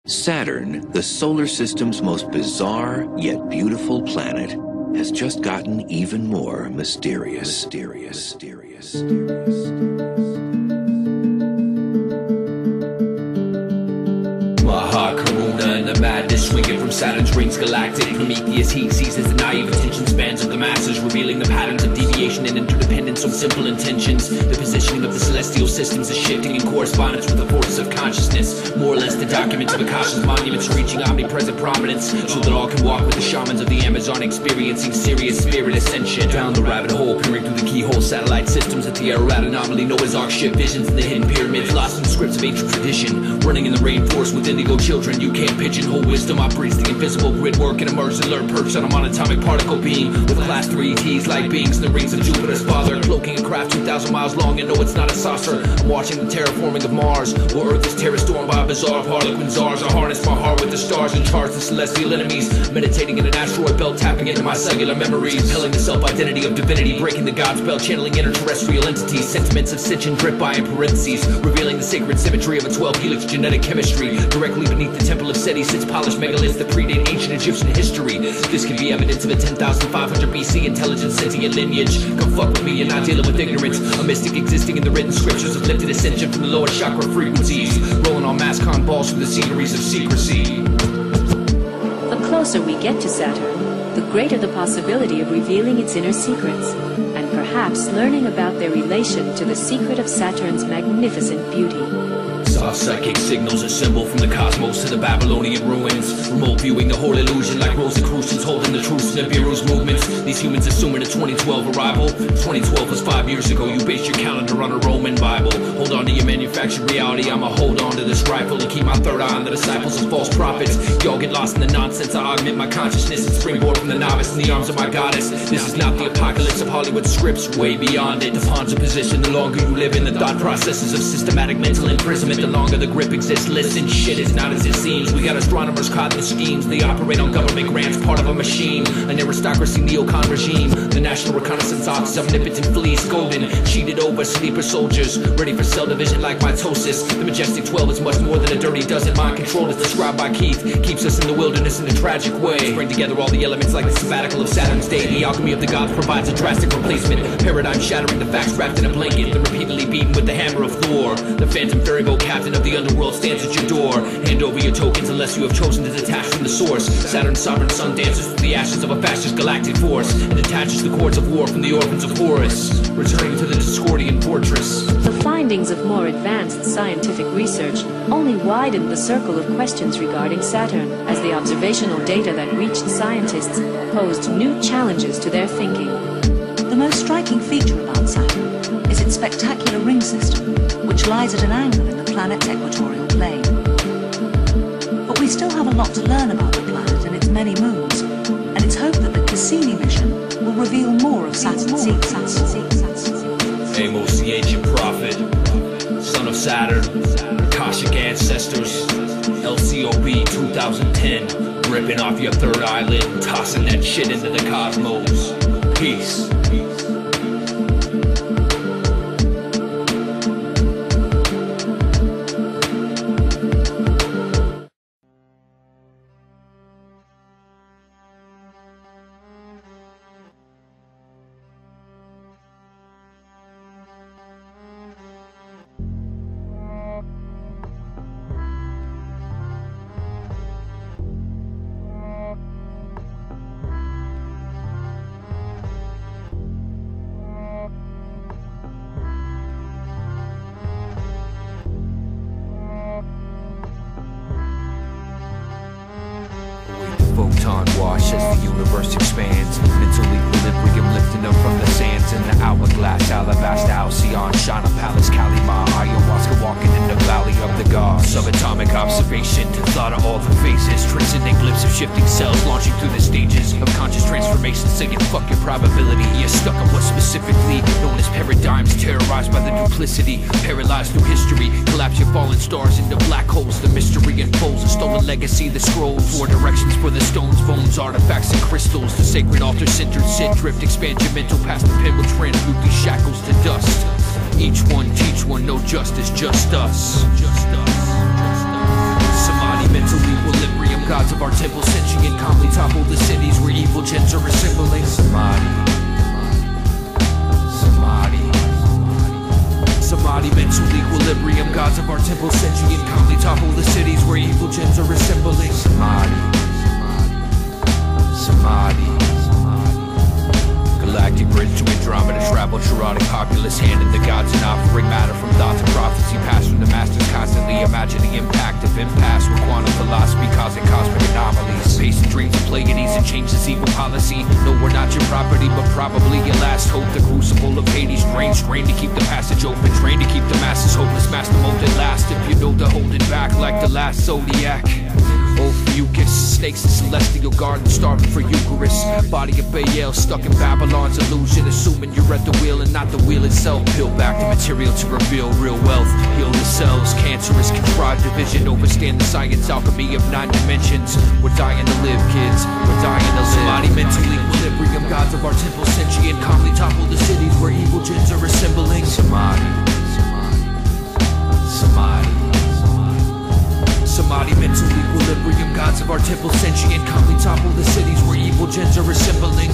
Saturn, the solar system's most bizarre yet beautiful planet, has just gotten even more mysterious. Karuna and the madness swinging from Saturn's rings galactic. Prometheus heat seizes the naive attention spans of the masses, revealing the patterns of deviation and interdependence on simple intentions. The positioning of the celestial systems is shifting in correspondence with the forces of consciousness. More or less the documents of Akasha's monuments reaching omnipresent prominence, so that all can walk with the shamans of the Amazon, experiencing serious spirit ascension. Down the rabbit hole, peering through the keyhole satellite systems at the Ararat anomaly, Noah's Ark ship visions in the hidden pyramids, lost in the scripts of ancient tradition. Running in the rainforest with indigo children, you can't pigeonhole wisdom. I breeze the invisible grid work and emerge and learn perched on a monatomic particle beam with class 3 T's like beings in the rings of Jupiter's father, cloaking a craft 2,000 miles long and no, it's not a saucer. I'm watching the terraforming of Mars, where Earth is terror-stormed by a bizarre harlequin czars. I harness my heart with the stars and charge the celestial enemies, meditating in an asteroid belt, tapping into my cellular memories, telling the self-identity of divinity, breaking the god spell, channeling interterrestrial entities, sentiments of Sitchin drip by in parentheses, revealing the sacred symmetry of a 12-helix genetic chemistry. Directly beneath the temple of Seti sits polished megaliths that predate ancient Egyptian history. This could be evidence of a 10,500 BC intelligent sentient lineage. Come fuck with me, you're not dealing with ignorance. A mystic existing in the written scriptures of lifted ascension from the lower chakra frequencies, rolling on mass con balls through the sceneries of secrecy. The closer we get to Saturn, the greater the possibility of revealing its inner secrets, and perhaps learning about their relation to the secret of Saturn's magnificent beauty. Saw psychic signals assemble from the cosmos to the Babylonian ruins, remote viewing the whole illusion like Rosicrucians holding the truth to Nibiru's movements. These humans assuming a 2012 arrival. 2012 was 5 years ago, you base your calendar on a Roman Bible. Hold on to your manufactured reality, I'ma hold on to this rifle and keep my third eye on the disciples of false prophets. Y'all get lost in the nonsense, I augment my consciousness and springboard from the novice in the arms of my goddess. This is not the apocalypse of Hollywood scripts, way beyond it. The pawns of position, the longer you live in the thought processes of systematic mental imprisonment, the longer the grip exists. Listen, shit is not as it seems. We got astronomers caught in the schemes. They operate on government grants, part of a machine, an aristocracy neocon regime. The National Reconnaissance Office, omnipotent fleece, golden, cheated over sleeper soldiers, ready for cell division like mitosis. The majestic 12 is much more than a dirty dozen. Mind control is described by Keith, keeps us in the wilderness in a tragic way. Bring together all the elements like the sabbatical of Saturn's day. The alchemy of the gods provides a drastic replacement, paradigm shattering the facts wrapped in a blanket, then repeatedly beaten with the hammer of Thor. The phantom ferry boat captain of the underworld stands at your door. Hand over your tokens unless you have chosen to detach from the source. Saturn's sovereign sun dances through the ashes of a fascist galactic force and detaches the cords of war from the orphans of Horus, returning to the Discordian fortress. The findings of more advanced scientific research only widened the circle of questions regarding Saturn, as the observational data that reached scientists posed new challenges to their thinking. The most striking feature about Saturn is its spectacular ring system, which lies at an angle in the planet's equatorial plane. But we still have a lot to learn about the planet and its many moons, and it's hoped that the Cassini mission will reveal more of Saturn's secrets. Amos, the ancient prophet, son of Saturn, Akashic ancestors, LCOB 2010, ripping off your third eyelid, tossing that shit into the cosmos. Peace. Photon wash as the universe expands, mental equilibrium lifting up from the sands in the hourglass, alabaster, halcyon, shana, palace, kalima, ayahuasca, walking in the valley of the gods. Subatomic observation, thought of all the phases, transcending glimpse of shifting cells, launching through the stages of conscious transformation, saying fuck your probability. You're stuck on what's specifically known as paradigms, terrorized by the duplicity, paralyzed through history, collapse your fallen stars into black holes. The mystery unfolds, a stolen legacy, the scrolls, four directions for the stones, bones, artifacts, and crystals. The sacred altar-centered sit, drift, expand your mental past the pen will transmute these shackles to dust. Each one teach one, no justice, just us. Samadhi mental evil gens are assembling. Samadhi. Samadhi, mental equilibrium, gods of our temple, sentient, calmly topple the cities where evil gens are assembling. Samadhi. Galactic bridge to Andromeda, travel Shirodic populace, handing the gods an offering, matter from thought to prophecy, passed from the masters, constantly imagine the impact of impasse with quantum philosophy causing cosmic anomalies. Pacing dreams of Pleiades and change this evil policy. No, we're not your property, but probably your last hope. The crucible of Hades drains, strain to keep the passage open, train to keep the masses hopeless, master mode at last. If you know the holding back like the last Zodiac. Ophiuchus, snakes in celestial garden, starving for Eucharist. Body of Baal, stuck in Babylon's illusion, assuming you're at the wheel and not the wheel itself. Peel back the material to reveal real wealth. Heal the cells, cancerous, contrived division. Overstand the science, alchemy of 9 dimensions. We're dying to live, kids. We're dying to live. Samadhi, mental equilibrium, gods of our temple, sentient, calmly topple the cities where evil gens are assembling. Samadhi. Samadhi, mental equilibrium, gods of our temple, sentient, calmly topple the cities where evil gens are assembling.